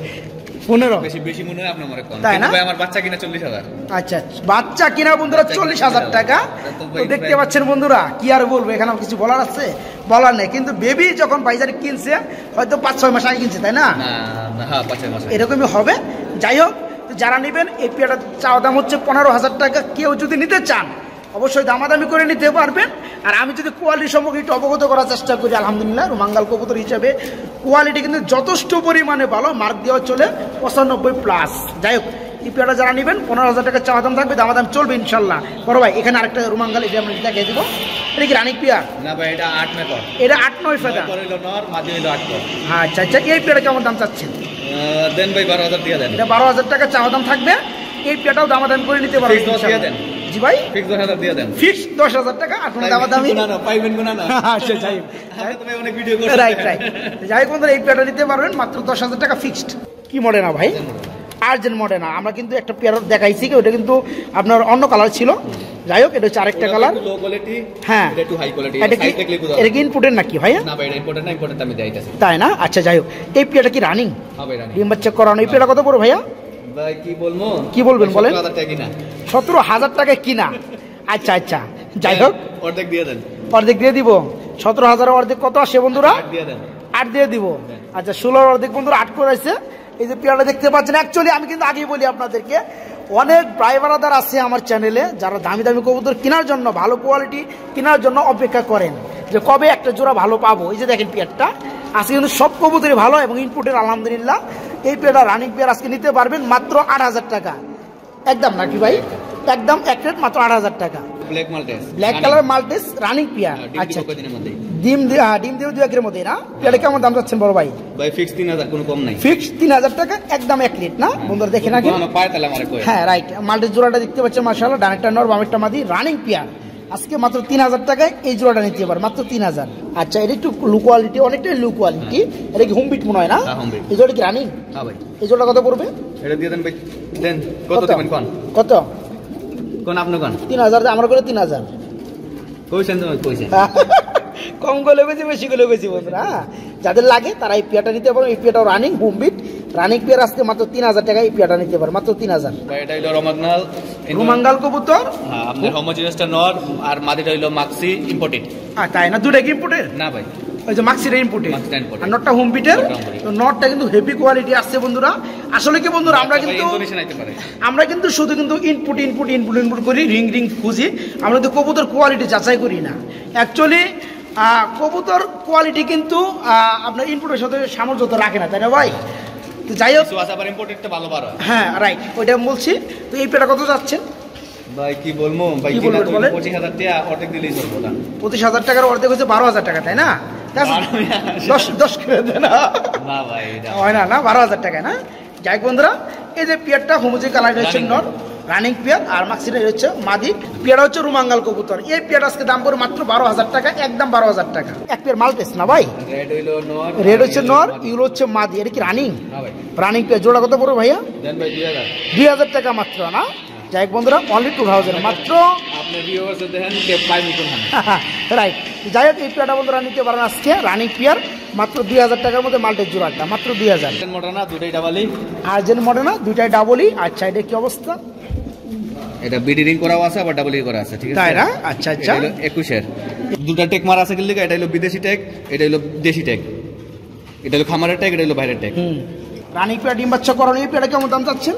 A: 15?
B: বেশি বেশি মনে হয় আপনার মনে কম,
A: তাই না?
B: ভাই আমার বাচ্চা কিনা 40,000।
A: আচ্ছা বাচ্চা কিনা বন্ধুরা 40,000 টাকা। তো দেখতে পাচ্ছেন বন্ধুরা, কি আর বলবো, এখানে কিছু বলার আছে? বলার নেই। কিন্তু বেবি যখন বাজারে কিনছে হয়তো 5-6 মাস আগে কিনছে, তাই না?
B: হ্যাঁ 5-6 মাস
A: এরকমই হবে। যাই হোক, যারা নেবেন এই পেয়ারটা চাওয়া দাম হচ্ছে 15,000 টাকা। কেউ যদি নিতে চান অবশ্যই দামাদামি করে নিতে পারবেন। আর আমি যদি কোয়ালিটি সম্পর্কে একটু অবগত করার চেষ্টা করি, আলহামদুলিল্লাহ রুমাঙ্গাল কবুতর হিসাবে কোয়ালিটি কিন্তু যথেষ্ট পরিমাণে ভালো, মার্ক দেওয়া চলে 95+। যাই হোক এই পেয়ারটা যারা নেবেন 15,000 টাকা চাওয়া দাম থাকবে, দামাদাম চলবে ইনশাল্লাহ। বড় ভাই এখানে আরেকটা রুমাঙ্গাল, এটা আমরা দেখিয়ে দিব। এটা কি রানিক পেয়ার?
B: না ভাই এটা 8 মেকর,
A: এটা 8-9 ফেদা।
B: হইলো নর, মাদি হইলো 8 কর।
A: আচ্ছা আচ্ছা এই পেয়ারটা কেমন দাম চাচ্ছেন?
B: দেন ভাই 12,000 দিয়ে দেন।
A: এটা 12,000 টাকা চাওয়া দাম থাকবে। এই পেয়ারটাও দামাদাম করে নিতে পারবেন। জি ভাই
B: ফিক্স 10,000 দিয়ে দেন।
A: ফিক্স 10,000 টাকা। আপনার দামাদামি
B: না পাইবেন গুনা না।
A: আচ্ছা যাই
B: তো ভাই অনেক ভিডিও করছি।
A: Right right. যাই হোক এই পেয়ারটা নিতে পারবেন মাত্র 10,000 টাকা ফিক্সড। কি মডেল না ভাই? আর্জেন্ট মডেল না। আমরা কিন্তু একটা পেয়ার দেখাইছি, ওটা কিন্তু আপনার অন্য কালার ছিল। যাই হোক এটা হচ্ছে আরেকটা কালার,
B: লো কোয়ালিটি।
A: হ্যাঁ
B: এটা একটু হাই কোয়ালিটি।
A: এটা কি ইনপুটের নাকি ভাইয়া?
B: না ভাই এটা ইম্পোর্টেন্ট না, ইম্পোর্টেন্ট আমি দেইতাছি,
A: তাই না? আচ্ছা যাই হোক এই পেয়ারটা কি রানিং?
B: হ্যাঁ ভাই রানিং।
A: ডিম বাচ্চা করানো। এই পেয়ারটা কত পড়ো ভাইয়া?
B: ভাই কি বলবো,
A: কি বলবেন বলেন?
B: 17,000 টাকা কিনা।
A: 17,000 টাকা কিনা। আচ্ছা আচ্ছা যাই হোক
B: অর্ধেক দিয়ে দেন।
A: অর্ধেক দিয়ে দিব। 17,000 অর্ধেক কত আসে বন্ধুরা?
B: 8 দিয়ে দেন।
A: 8 দিয়ে দিব। আচ্ছা 16 অর্ধেক বন্ধুরা 8 করে আছে। এই যে পেয়ারটা দেখতে পাচ্ছেন, অ্যাকচুয়ালি আমি কিন্তু আগেই বলি আপনাদেরকে, অনেক ড্রাইভারদার আছে আমার চ্যানেলে যারা দামি দামি কবুতর কেনার জন্য, ভালো কোয়ালিটি কেনার জন্য অপেক্ষা করেন যে কবে একটা জোড়া ভালো পাবো। এই যে দেখেন পেয়ারটা আজকে কিন্তু সব কবুতরই ভালো এবং ইনপুটের আলহামদুলিল্লাহ। এই পেয়ারটা রানিং পেয়ার আজকে নিতে পারবেন মাত্র 8,000 টাকা একদম, নাকি ভাই? একদম এক রেট মাত্র 8,000 টাকা।
B: Black Maltese,
A: black colour Maltese running pair. আচ্ছা ডিম দিয়ে ডিম দিয়ে 2 একের মধ্যে না? পেয়ারটা কেমন দাম যাচ্ছেন বড় ভাই?
B: ভাই ফিক্স 3,000, কোনো কম নাই।
A: ফিক্স 3,000 টাকা একদম এক রেট না বন্ধুরা? দেখেন আগে। হ্যাঁ রাইট। মাল্টিস জোড়াটা দেখতে পাচ্ছেন মাশাআল্লাহ, ডানেরটা নর বামেরটা মাদি, রানিং পেয়ার আজকে মাত্র 3,000 টাকায় এই জোড়াটা নিতে পারে, মাত্র 3,000। আচ্ছা এটা একটু লো কোয়ালিটি, অনেকটাই লো কোয়ালিটি। এটা কি হোম বিট মনে হয় না? এই জোড়া কি রানিং?
B: হ্যাঁ ভাই।
A: এই জোড়া কত পড়বে?
B: এটা দিয়ে দেন ভাই। দেন কত দিবেন কোন?
A: কত
B: কোন আপনি কোন?
A: 3,000 আমরা করে 3,000
B: কইছেন তো কইছেন।
A: কম গলে বেশি, বেশি গলে বেশি বন্ধুরা। যাদের লাগে তারা এই পেয়ারটা নিতে পারো। এই পেয়ারটাও রানিং হোম বিট রানিং পেয়ার আজকে মাত্র 3,000 টাকায় এই পেয়ারটা নিতে পারো, মাত্র 3,000।
B: ভাই এটা হলো রমাঙ্গাল,
A: রুমাঙ্গাল কবুতর।
B: হ্যাঁ আপনার হোমোজিনিয়াসটা নর আর মাদিটা হলো মাক্সি ইম্পোর্টেড।
A: তাই না? দুটো কি ইম্পোর্টেড?
B: না ভাই
A: ওই যে মাক্সিটা ইম্পোর্টেড
B: আর
A: নটটা হোম বিটের। তো নটটা কিন্তু হেভি কোয়ালিটি আসছে বন্ধুরা। আসলে কি বন্ধুরা আমরা কিন্তু শুধু কিন্তু ইনপুট ইনপুট ইনপুট ইনপুট করি, রিং রিং খুঁজি, আমরা তো কবুতর কোয়ালিটি যাচাই করি না। অ্যাকচুয়ালি কবুতর কোয়ালিটি কিন্তু আপনার ইনপুটের সাথে সামঞ্জস্য রাখে না, তাই না ভাই? তো যাই হোক হ্যাঁ রাইট, ওইটা বলছি। তো এই পেটা কত যাচ্ছেন
B: ভাই? কি বলবো ভাই, 25,000 টাকা অর্ধেক দিলেই চলবে না।
A: 25,000 টাকার অর্ধেক হচ্ছে 12,000 টাকা, তাই না? 10 করে দেন না
B: ভাই,
A: হয় না? 12,000 টাকা না? যাই বন্ধুরা এই যে পেয়ারটা হোমোজি কালার হচ্ছে নর রানিং পেয়ার, আর মাক্সিটা হচ্ছে মাদি। পেয়ারটা হচ্ছে রুমাঙ্গাল কবুতর। এই পেয়ার আজকে দাম করে মাত্র 12,000 টাকা, একদম 12,000 টাকা। এক পেয়ার মাল্টেস না ভাই? রেড হচ্ছে নর, ইউরো হচ্ছে মাদি। এটা কি রানিং? Running pair. জোড়া কত পড়বে ভাইয়া? 2,000 টাকা মাত্র না? যাই বন্ধুরা অনলি 2,000 মাত্র। রাইট। যাই হোক এই পেয়ারটা বন্ধুরা নিতে পারেন আজকে রানিং পেয়ার মাত্র 2000 টাকার মধ্যে মাল্টের জোড়াটা মাত্র 2000।
B: মডার্না দুটাই ডাবলি,
A: আর্জেন্ট মডার্না দুইটাই ডাবলই। আচ্ছা এটা কি অবস্থা?
B: এটা বিডি রিং করাও আছে আবার ডাবল করা আছে, ঠিক আছে
A: তাই না? আচ্ছা আচ্ছা
B: 21-এর দুটা টেক মারা আছে কিন্তু এটা হলো বিদেশি টেক, এটা হলো দেশি টেক, এটা হলো খামারের টেক, এটা হলো বাইরের টেক।
A: রানী পেয়ার ডিম বাচ্চা করানো এই পেয়ারটা কেমন দাম চাচ্ছেন?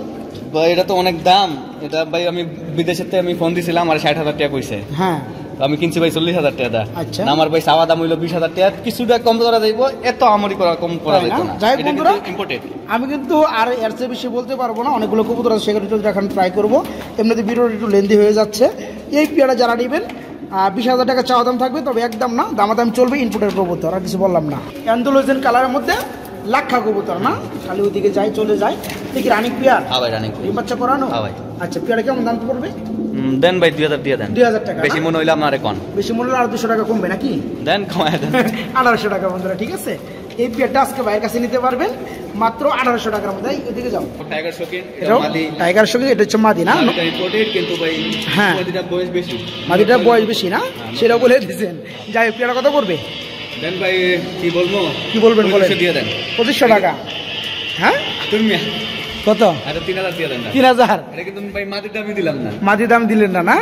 B: ভাই এটা তো অনেক দাম, এটা ভাই আমি বিদেশের থেকে আমি ফোন দিছিলাম আর 60,000 টাকা কইছে,
A: হ্যাঁ
B: আমি কিনছি ভাই 40,000 টাকা দা।
A: আচ্ছা।
B: আমার ভাই চাওয়া দাম হইলো 20,000 টাকা, কিছুটা কম করা যাইব, এত আমারই করা কম করা
A: তাই না?
B: যাইতো না।
A: যাই হোক
B: এটা
A: বন্ধুরা,
B: কিন্তু ইম্পোর্টেড।
A: আমি কিন্তু আর এর চেয়ে বেশি বলতে পারবো না, অনেকগুলো কবুতর আছে সেগুলো একটু দেখানো ট্রাই করবো, এমনিতে ভিডিওটা একটু লেন্দি হয়ে যাচ্ছে। এই পেয়ারা যারা নেবেন 20,000 টাকা চাওয়া দাম থাকবে, তবে একদম না, দামাদাম চলবে, ইনপুটের কবুতর, আর কিছু বললাম না। অ্যান্ডোলোজেন কালারের মধ্যে লাক্ষা কবুতর না, খালি ওইদিকে যাই চলে যায়। দেখি রানী পেয়ার,
B: হ্যাঁ ভাই রানিং
A: ডিম বাচ্চা করানো।
B: হ্যাঁ ভাই।
A: আচ্ছা পেয়ারা কেমন দাম পড়বে?
B: দেন ভাই 2000 দিয়ে দেন।
A: 2000 টাকা
B: বেশি মনে হইলে আপনারে কোন
A: বেশি মূল্য আর 200 টাকা কমবে নাকি?
B: দেন কমায় দেন
A: 1800 টাকা বন্ধুরা, ঠিক আছে? এই পেয়ারটা আজকে ভাইয়ের কাছে নিতে পারবেন মাত্র 1800 টাকার মধ্যে। এদিকে যাও,
B: টাইগার শোকিন, এটা
A: এটাও
B: মাদি,
A: টাইগার সঙ্গে, এটা হচ্ছে মাদি না?
B: এটা ইম্পোর্টেড কিন্তু ভাই
A: হ্যাঁ।
B: মাদিটা বয়স বেশি,
A: মাদিটার বয়স বেশি না, সেটা বলে দিয়েছেন। যাই হোক পেয়ারা কত পড়বে?
B: দেন ভাই কি বলবো,
A: কি বলবেন বলেন?
B: 2500 দিয়ে দেন।
A: 2500 টাকা? হ্যাঁ
B: তুমি
A: কত?
B: আরে 3000 দিয়ে দেন না।
A: 3000
B: এটা কিন্তু ভাই মাদিটা আমি দিলাম না।
A: মাদি দাম দিলেন না? না,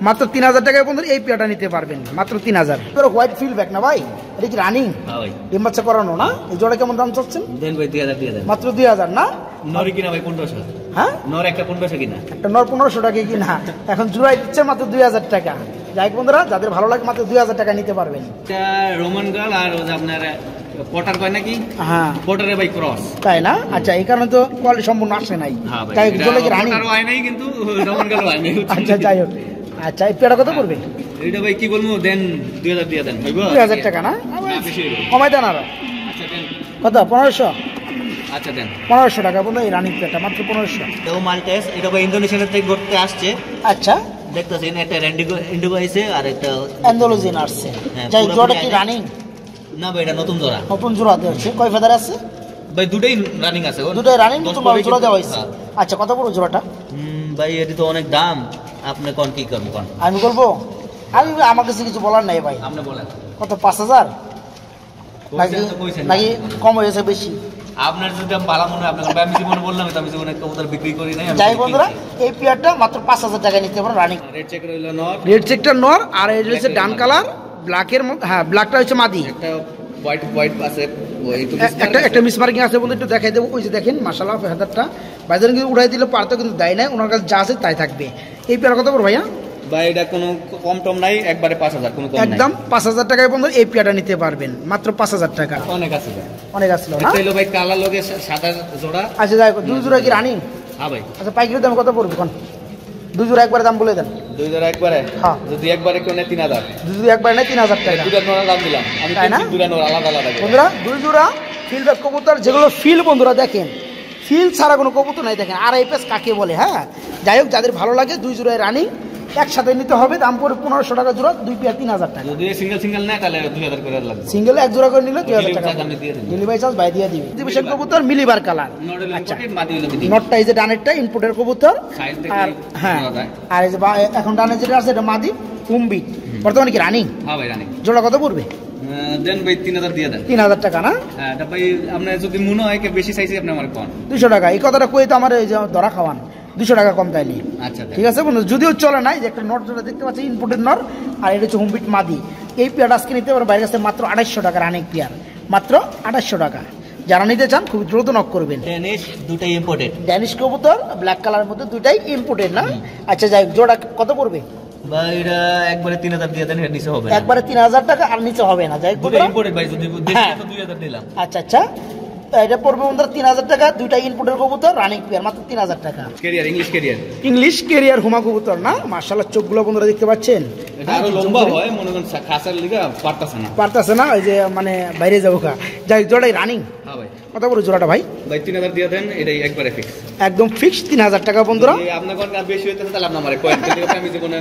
A: মাত্র 3000 টাকায় বন্ধুরা এই পেয়ারটা নিতে পারবেন মাত্র 3000। হোয়াইট ফিল্ডব্যাক না ভাই? এটা কি রানিং
B: হ্যাঁ ভাই।
A: ডিম বাচ্চা করানো না? এই জোড়া কেমন দাম চাচ্ছেন?
B: দেন ভাই 2000 দিয়ে দেন।
A: মাত্র 2000 না?
B: নরি কিনা ভাই 1500।
A: হ্যাঁ
B: নর একটা 1500 কিনা।
A: একটা নর 1500 টাকা কি না, এখন জোড়াই দিচ্ছে মাত্র 2000 টাকা। যাই হোক বন্ধুরা, যাদের ভালো লাগে মাত্র 2000 টাকা নিতে পারবেন।
B: এটা রোমান গার্ল আর ওই যে আপনার পটার কয় নাকি,
A: হ্যাঁ
B: পটারে ভাই ক্রস।
A: তাই না? আচ্ছা এই কারণে তো কোয়ালিটি সম্পূর্ণ আসে নাই।
B: হ্যাঁ ভাই।
A: তাই জোড়া কি রানিং?
B: পটারও হয় নাই কিন্তু রোমান গার্ল হয় নাই।
A: আচ্ছা যাই হোক, আচ্ছা এই পেয়ারটা কত পড়বে?
B: এটা ভাই কি বলবো, দেন 2000 দিয়ে দেন ভাইবো।
A: 2000 টাকা না?
B: বেশি হইলো।
A: কমাই দেন আরো।
B: আচ্ছা দেন।
A: কত? 1500?
B: আচ্ছা দেন।
A: 1500 টাকা বন্ধু এই রানিং পেয়ারটা মাত্র 1500।
C: এটাও মাল্টেস, এটা ভাই ইন্দোনেশিয়া থেকে ঘুরতে আসছে,
A: আচ্ছা
C: দেখতেছেন একটা ইন্ডিগো আইছে আর একটা
A: অ্যান্ডোলোজিন আসছে।
C: হ্যাঁ,
A: যাই
C: পুরো
A: জোড়াটা কি
C: পুরো
A: রানিং?
C: না ভাই এটা নতুন জোড়া
A: নতুন জোড়াতে হচ্ছে। কয় ফেদার আছে?
C: ভাই দুটোই রানিং আছে ওর।
A: দুটোই রানিং,
C: 10
A: নতুন
C: পরে
A: জোড়া দেওয়া
C: কিন্তু-
A: হয়েছে।
C: হ্যাঁ।
A: আচ্ছা কত বড় জোড়াটা?
C: ভাই এটি তো অনেক দাম, আপনি কোন কি করবেন কোন?
A: আমি বলবো, আমি আমার কাছে কিছু বলার নাই ভাই।
C: আপনি বলেন।
A: কত? 5000 নাকি
C: কইছেন তো কইছেন।
A: নাকি কম হয়েছে বেশি?
C: আপনার যদি আমি ভালো মনে হয়, আপনাকে ভাই আমি জীবনে বললাম তো আমি জীবনে কবুতর বিক্রি করি নাই। আমি
A: যাই
C: বিক্রি
A: বন্ধুরা,
C: করি।
A: এই পেয়ারটা মাত্র 5000 টাকা নিতে পারো রানিং।
B: রেড চেক রইলো নর,
A: রেড চেকটা নর, আর এই হচ্ছে ডান কালার, ব্ল্যাকের মধ্যে, হ্যাঁ ব্ল্যাকটা হচ্ছে মাদি।
B: একটা হোয়াইট আছে, ওই তো
A: একটা মিস মার্কিং আছে বন্ধু, একটু দেখাই দেবো। ওই যে দেখেন মাশাআল্লাহ ফেদারটা বাইজান কিন্তু উঠাই দিলে পারতো, কিন্তু দেয় নাই, ওনার কাছে যা আছে তাই থাকবে। এই পেয়ার কত বড় ভাইয়া?
B: ভাই এটা কোনো কম টম নাই, একবারে 5000, কোনো কম নাই।
A: একদম 5000 টাকায় বন্ধু এই পেয়ারটা নিতে পারবেন মাত্র 5000 টাকা।
B: অনেক আছে ভাই।
A: অনেক আসলো না?
B: এটা হলো ভাই কালার লগে সাদা জোড়া।
A: আচ্ছা যাই হোক, দুই জোড়া কি রানিং?
B: হ্যাঁ ভাই।
A: আচ্ছা পাইকারি দাম কত পড়বে কোন? দুই জোড়া একবারে দাম বলে দেন।
B: 2000 একবারে,
A: হ্যাঁ।
B: যদি একবারে কেউ নেয় 3000।
A: দুই জোড়া একবারে নেয় 3000 টাকা।
B: দুটা নোরা দাম দিলাম আমি,
A: তাই না?
B: দুটা নোরা আলাদা আলাদা করে।
A: বন্ধুরা দুই জোড়া ফিল্ডব্যাক কবুতর, যেগুলো ফিল বন্ধুরা দেখেন, ফিল ছাড়া কোনো কবুতর নাই। দেখেন আর এপিএস কাকে বলে। হ্যাঁ যাই হোক, যাদের ভালো লাগে দুই জোড়ায় রানিং একসাথে নিতে হবে। দাম পড়ে 1500 টাকা জোড়া, দুই পেয়ার 3000 টাকা।
B: যদি সিঙ্গেল নেয় তাহলে 2000 করে লাগবে।
A: সিঙ্গেল এক জোড়া করে নিলে 2000 টাকা।
B: Delivery charge আমি দিয়ে দেব।
A: ডেলিভারি চার্জ ভাই দিয়ে দিবে। ডিভিশন কবুতর মিলিবার কালার।
B: নরেল
A: আচ্ছা,
B: ইম্পোর্টেড, মাদি হলো বিদেশি।
A: নটটা এই যে ডানেরটা ইনপুটের কবুতর,
B: সাইজ থেকে
A: আর হ্যাঁ
B: আলাদা।
A: আর এই যে এখন ডানে যেটা আছে এটা মাদি কুম্বি। বর্তমানে কি রানিং?
B: হ্যাঁ ভাই রানিং।
A: জোড়া কত পড়বে?
B: দেন ভাই 3000 দিয়ে দেন।
A: 3000 টাকা না?
B: হ্যাঁ এটা ভাই আপনার যদি মনে হয় কি বেশি চাইছি আপনি আমার কোন।
A: 200 টাকা। এই কথাটা কই তো আমার এই যে ধরা খাওয়ান, 200 টাকা কম তাইলে।
B: আচ্ছা
A: ঠিক আছে বন্ধু, যদিও চলে নাই যে একটা নট যেটা দেখতে পাচ্ছি ইনপুটের নর, আর এটা হচ্ছে হোমবিট মাদি। এই পেয়ারটা আজকে নিতে পারো বাইরের কাছে মাত্র 2800 টাকা রানিং পেয়ার, মাত্র 2800 টাকা। যারা নিতে চান খুব দ্রুত নক করবেন।
C: ডেনিশ দুটাই ইম্পোর্টেড।
A: ড্যানিশ কবুতর ব্ল্যাক কালারের মধ্যে দুইটাই ইম্পোর্টেড না? আচ্ছা যাই হোক, জোড়া কত পড়বে?
C: ভাই এটা একবারে 3000 দিয়ে দেন, এর নিচে হবে না।
A: একবারে 3000 টাকা, আর নিচে হবে না। যাই হোক
C: দুটো
A: বন্ধুরা,
C: ইম্পোর্টেড ভাই, যদি দেশি
A: হ্যাঁ।
C: তো 2000 দিলাম।
A: আচ্ছা আচ্ছা, এটা পড়বে বন্ধুরা 3000 টাকা, দুইটা ইনপুটের কবুতর রানিং পেয়ার, মাত্র 3000 টাকা।
B: Carrier, English carrier.
A: English carrier হুমা কবুতর না? মাশাআল্লাহ চোখগুলো বন্ধুরা দেখতে পাচ্ছেন,
B: এটা আরো লম্বা হয়, মনে করেন খাসার লিগা পারতাছে না।
A: পারতাছে না, ওই যে মানে বাইরে যাবো কা। যাই হোক, জোড়াই রানিং।
B: হ্যাঁ ভাই।
A: কত বড় জোড়াটা ভাই?
B: ভাই 3000 দিয়ে দেন, এটাই একবারে ফিক্স।
A: একদম ফিক্স 3000 টাকা বন্ধুরা।
B: যদি আপনার কোন বেশি হইতেছে তাহলে আপনি আমারে কয়েন দিতে আমি জীবনে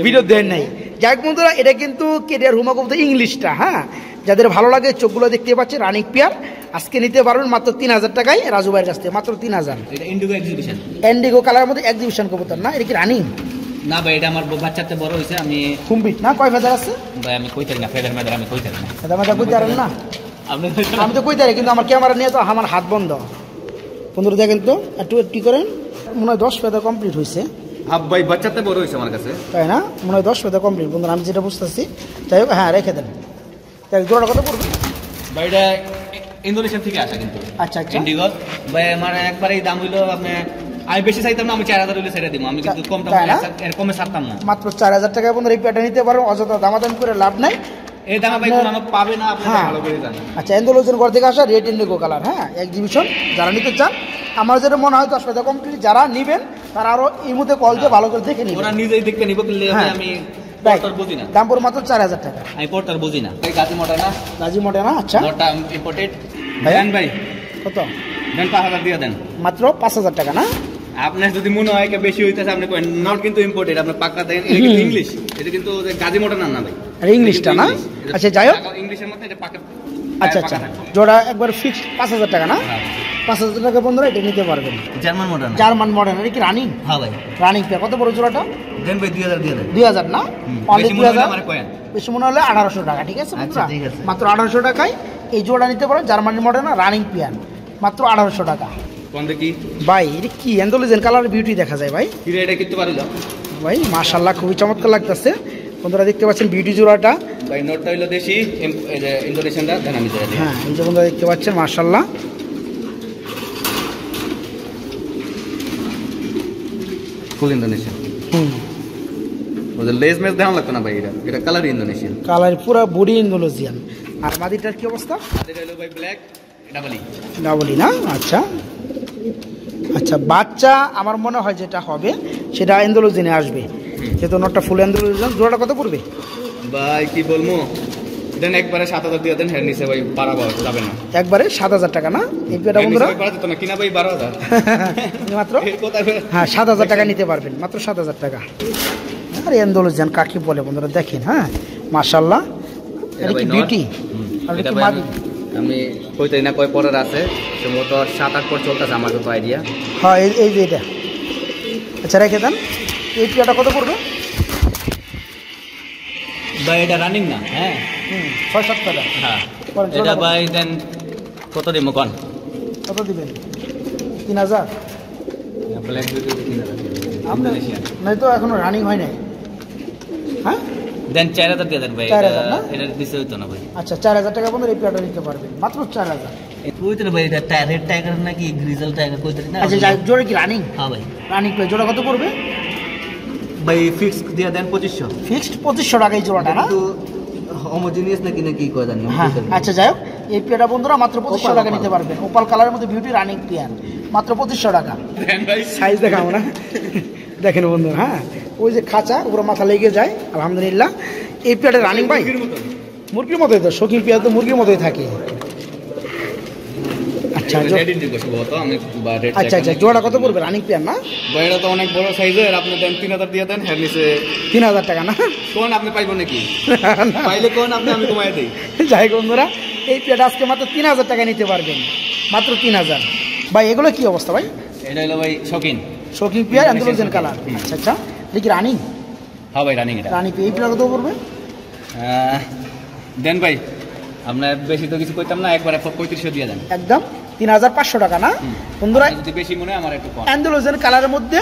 A: ভিডিও দেন নাই। যাই হোক বন্ধুরা, এটা কিন্তু ক্যারিয়ার হুমা কবুতর ইংলিশটা। হ্যাঁ যাদের ভালো লাগে চোখগুলো দেখতে পাচ্ছে, রানিং পেয়ার আজকে নিতে পারবেন মাত্র 3000 টাকায় রাজু ভাইয়ের কাছ থেকে, মাত্র 3000।
C: এটা ইন্ডিগো এক্সিবিশন।
A: এন্ডিগো কালারের মধ্যে এক্সিবিশন কবুতর না? এটা কি রানিং?
C: না ভাই এটা আমার বাচ্চাতে বড় হয়েছে, আমি
A: কুম্বিট না? কয় ফেদার আছে?
C: ভাই আমি কইতারি না, ফেদার মেদার আমি কইতারি না।
A: ফেদার মেদা কইতে পারেন না?
C: আপনি
A: আমি তো কই তারি, কিন্তু আমার ক্যামেরা নিয়ে তো আমার হাত বন্ধ। বন্ধুরা দেখেন তো একটু করেন, মনে হয় 10 ফেদা কমপ্লিট হয়েছে,
B: হাফ ভাই বাচ্চাতে বড় হয়েছে আমার কাছে।
A: তাই না? মনে হয় 10 ফেদা কমপ্লিট বন্ধুরা, আমি যেটা বুঝতেছি। যাই হোক, হ্যাঁ রেখে দেন। তাই জোড়াটা কত পড়বে
C: ভাই এটা ইন্দোনেশিয়ান থেকে আসা কিন্তু।
A: আচ্ছা আচ্ছা,
C: ইন্ডিগো ভাই আমার একবারেই দাম হইলো আপনি, আমি বেশি চাইতাম না, আমি 4000 হইলে ছেড়ে দিব, আমি কিন্তু কমটা
A: তাই না?
C: এর কমে ছাড়তাম না।
A: মাত্র 4000 টাকায় বন্ধুরা এই পেয়ারটা নিতে পারো, অযথা দামাদামি করে লাভ নাই।
C: এই দামে ভাই কোনো পাবে না, আপনি
A: হ্যাঁ।
C: ভালো করে জানেন।
A: আচ্ছা, এন্ডোলোজন ঘর থেকে আসা রেড ইন্ডিগো কালার, হ্যাঁ এক্সিবিশন। যারা নিতে চান, আমার যেটা মনে হয় 10 ফেদা কমপ্লিট, যারা নেবেন তারা আরো এই মুহূর্তে কল দিয়ে ভালো করে দেখে
C: ওরা
A: নেবেন।
C: নিজেই দেখতে নিব, কিন্তু
A: হ্যাঁ।
C: আমি
A: Right.
C: পড়তার বুঝি না,
A: দাম পড়ে মাত্র 4000 টাকা।
C: আমি পড়তার বুঝি না। এই গাজি মোটা না,
A: রাজি মোটে না? আচ্ছা,
C: মোটা ইম্পোর্টেড।
A: ভাইয়া?
C: দেন ভাই,
A: কত?
C: দেন 5000 দিয়ে দেন।
A: মাত্র 5000 টাকা না?
C: আপনার যদি মনে হয় কি বেশি হইতেছে, আপনি করেন, নট কিন্তু ইম্পোর্টেড, আপনি পাক্কা দেন। এটা কিন্তু ইংলিশ, এটা কিন্তু গাজি মোটা না ভাই,
A: আর ইংলিশটা না? আচ্ছা যাই হোক,
C: ইংলিশের মধ্যে এটা পাক্কা।
A: আচ্ছা আচ্ছা, জোড়া একবার ফিক্সড 5000 টাকা না? 5000 টাকা বন্ধুরা এটা নিতে পারবেন।
C: জার্মান মোটা না?
A: জার্মান মডেল, এটা কি রানিং?
C: হ্যাঁ ভাই,
A: রানিং পেয়ার। কত বড় জোড়াটা?
C: দেন ভাই 2000 দিয়ে দেন।
A: 2000 না? অনলি
C: বেশি মনে হলে
A: 2000।
C: আমারে কয়েন।
A: বেশি মনে হলে 1800 টাকা, ঠিক আছে বন্ধুরা?
C: ঠিক আছে।
A: মাত্র 1800 টাকায় এই জোড়া নিতে পারেন, জার্মানি মডেল না, রানিং পেয়ার, মাত্র 1800 টাকা।
B: কোন দেখি
A: ভাই এটা কি এন্ডোলোজেন কালার বিউটি দেখা যায় ভাই।
B: কি রে, এটা কিনতে পারলো
A: ভাই মাশাআল্লাহ খুবই চমৎকার লাগতেছে। বন্ধুরা দেখতে পাচ্ছেন বিউটি জোড়াটা,
B: ভাই? নোটটা হইলো দেশি, এই যে ইন্দোনেশিয়ানটা দেন আমি দিয়ে দিই।
A: হ্যাঁ এই যে বন্ধুরা দেখতে পাচ্ছেন মাশাআল্লাহ।
B: ফুল ইন্দোনেশিয়ান।
A: হুম,
B: ওদের লেজ মেজ দেওয়া লাগতো না ভাই, এটা কালার ইন্দোনেশিয়ান।
A: কালার পুরো বডি ইন্দোনেশিয়ান। আর মাদিটার কি অবস্থা?
B: এটা হলো ভাই ব্ল্যাক ডাবলি।
A: ডাবলি না? আচ্ছা আচ্ছা, বাচ্চা আমার মনে হয় যেটা হবে সেটা ইন্দোনেশিয়ানে আসবে, যেহেতু নটটা ফুল ইন্দোনেশিয়ান। জোড়াটা কত পড়বে
B: ভাই কি বলবো, দেন একবারে 7000 দিয়ে দেন, হ্যাঁ নিচে ভাই বাড়াবো যাবে না।
A: একবারে 7000 টাকা না? এই পেয়ারটা বন্ধুরা
B: বাড়া যেত না কিনা ভাই 12000
A: মাত্র,
B: এর কথা
A: হ্যাঁ 7000 টাকা নিতে পারবেন, মাত্র 7000 টাকা। আর ইন্দোনেশিয়ান কাকে বলে বন্ধুরা দেখেন, হ্যাঁ মাশাআল্লাহ। এটা কি বিউটি? আর এটা
B: এটা
A: কি
B: ভাই
A: মাদি?
B: আমি কইতে না কয় পরের আছে, সম্ভবত 7-8 পর চলতেছে আমার যত আইডিয়া।
A: হ্যাঁ এই যে এটা। আচ্ছা রেখে দেন। এই পেয়ারটা কত পড়বে?
C: ভাই এটা রানিং না? হ্যাঁ
A: 6-7 টাকা।
C: হ্যাঁ,
A: বলেন,
C: এটা
A: জোড়া
C: ভাই দেন কত দিব কোন?
A: কত দিবেন? 3000?
C: ব্ল্যাক বিউটি 3000
A: আপনার
C: ইন্দোনেশিয়ান।
A: নাই তো এখনো রানিং হয় নাই। হ্যাঁ
C: দেন 4000 দিয়ে দেন ভাই,
A: 4000 না?
C: এটা দিতে হইতো না ভাই।
A: আচ্ছা 4000 টাকা বন্ধুরা এই পেয়ারটা নিতে পারবেন, মাত্র 4000।
C: কইতে না ভাই, এটা রেড টাইগার নাকি গ্রিজেল টাইগার কইতে না?
A: আচ্ছা জোড়া কি রানিং?
C: হ্যাঁ ভাই।
A: রানিং পেয়ার জোড়া কত পড়বে?
C: ভাই ফিক্স দিয়ে দেন 2500।
A: ফিক্সড 2500 টাকা এই জোড়াটা না?
C: কিন্তু হোমোজেনিয়াস নাকি নাকি কয় জানি না।
A: হ্যাঁ আচ্ছা যাই হোক, এই পেয়ারটা বন্ধুরা মাত্র 2500 টাকা নিতে পারবেন। ওপাল কালারের মধ্যে বিউটি রানিং পেয়ার, মাত্র 2500 টাকা।
B: দেন ভাই
A: সাইজ দেখাবো না? দেখেন বন্ধুরা, হ্যাঁ ওই যে খাঁচা উপরে মাথা লেগে যায়, আলহামদুলিল্লাহ। এই পেয়ারটা রানিং ভাই মুরগির মতোই তো, শৌখিন পেয়ার তো মুরগির মতোই থাকে। আচ্ছা
B: রেড ইন্ডিগো সম্ভবত, আমি বা রেড
A: আচ্ছা আচ্ছা, জোড়া কত পড়বে? রানিং পেয়ার না?
B: ভাই এটা তো অনেক বড় সাইজের, আপনি দেন 3000 দিয়ে দেন, হ্যাঁ নিচে
A: 3000 টাকা না?
B: কোন আপনি পাইবো নাকি? পাইলে কোন আপনি আমি কমায় দেই।
A: যাই বন্ধুরা, এই পেয়ারটা আজকে মাত্র 3000 টাকা নিতে পারবেন, মাত্র 3000। ভাই এগুলো কি অবস্থা ভাই?
C: এটা হলো ভাই শৌখিন।
A: শৌখিন পেয়ার অ্যান্ডোলোজেন কালার। আচ্ছা আচ্ছা, এটা কি রানিং?
C: হ্যাঁ ভাই রানিং এটা।
A: রানিং পেয়ার এই পেয়ার কত পড়বে?
C: দেন ভাই আপনার বেশি তো কিছু কইতাম না, একবারে 3500 দিয়ে দেন
A: একদম 3500 টাকা না বন্ধুরা?
C: যদি বেশি মনে হয় আমার একটু কম।
A: অ্যান্ডোলোজেন কালারের মধ্যে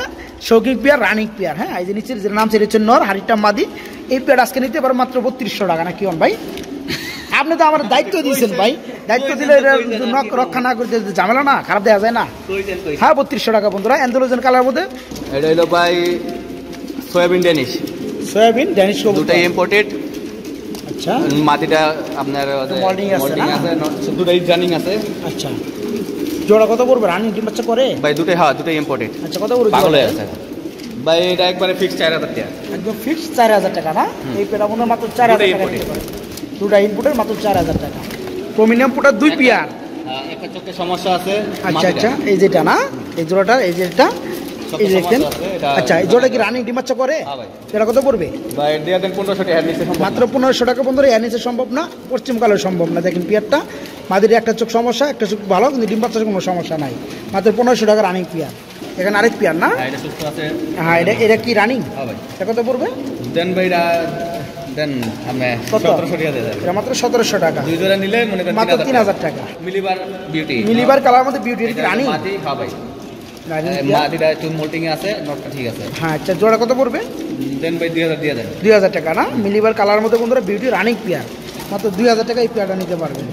A: শৌখিন পেয়ার, রানিং পেয়ার। হ্যাঁ এই যে নিচের যে নাম সেটা হচ্ছে নর, হাড়িটা মাদি। এই পেয়ার আজকে নিতে পারো মাত্র 3200 টাকা। না কি হন ভাই? আপনি তো আমার দায়িত্ব দিয়েছেন ভাই, দায়িত্ব দিলে এটা রক্ষা না করতে ঝামেলা না, খারাপ দেওয়া যায় না। হ্যাঁ 3200 টাকা বন্ধুরা অ্যান্ডোলোজেন কালার মধ্যে।
B: এটা হলো ভাই সয়াবিন ড্যানিশ,
A: সয়াবিন ড্যানিশ কবুতর।
B: দুটাই ইম্পোর্টেড।
A: আচ্ছা
B: মাটিটা আপনার
A: molding আছে না?
B: দুটাই রানিং আছে।
A: আচ্ছা, জোড়া কত পড়বে? রানিং ডিম বাচ্চা করে
B: ভাই দুটাই, হ্যাঁ দুটাই ইম্পোর্টেড।
A: আচ্ছা কত পড়বে?
B: পাগল হয়ে আছে ভাই, এটা একবারে ফিক্স 4000 টাকা,
A: একদম ফিক্স 4000 টাকা না? এই পেটা মনে হয় মাত্র 4000 টাকা নিতে পারে। দুটা ইনপুটের মাত্র 4000 টাকা। Premium পুটার 2 pair.
C: একটা চোখে সমস্যা আছে।
A: আচ্ছা আচ্ছা, এই যেটা না, এই জোড়াটা, এই যেটা, এই যে দেখেন। আচ্ছা এই জোড়া কি রানিং ডিম বাচ্চা করে?
C: হ্যাঁ ভাই।
A: এটা কত পড়বে?
B: ভাই দিয়ে দেন 1500 টাকা, নিচে সম্ভব
A: মাত্র 1500 টাকা বন্ধুরা। এর নিচে সম্ভব না, পশ্চিমকালে সম্ভব না। দেখেন পেয়ারটা মাদের একটা চোখ সমস্যা, একটা চোখ ভালো, কিন্তু ডিম বাচ্চার কোনো সমস্যা নাই। মাত্র 1500 টাকা রানিং পেয়ার। এখানে আরেক পেয়ার না?
C: এটা সুস্থ আছে।
A: হ্যাঁ এটা কি রানিং?
C: হ্যাঁ ভাই।
A: এটা কত পড়বে?
B: দেন ভাই
C: দেন আপনি
A: কত?
C: 1700 টাকা দিয়ে দেন।
A: এটা মাত্র 1700 টাকা,
C: দুই জোড়া নিলে মনে করেন
A: মাত্র 3000 টাকা।
C: মিলিবার বিউটি
A: মিলিবার কালার মধ্যে বিউটি রানি।
C: মাটি হ্যাঁ ভাই,
A: রানি
C: মাটিটা একটু মোল্টিং আছে, নটটা ঠিক আছে।
A: হ্যাঁ আচ্ছা, জোড়া কত পড়বে?
C: দেন ভাই 2000 দিয়ে দেন।
A: 2000 টাকা না? মিলিবার কালার মধ্যে বন্ধুরা বিউটি রানিং পেয়ার, মাত্র 2000 টাকা এই পেয়ারটা নিতে পারবেন।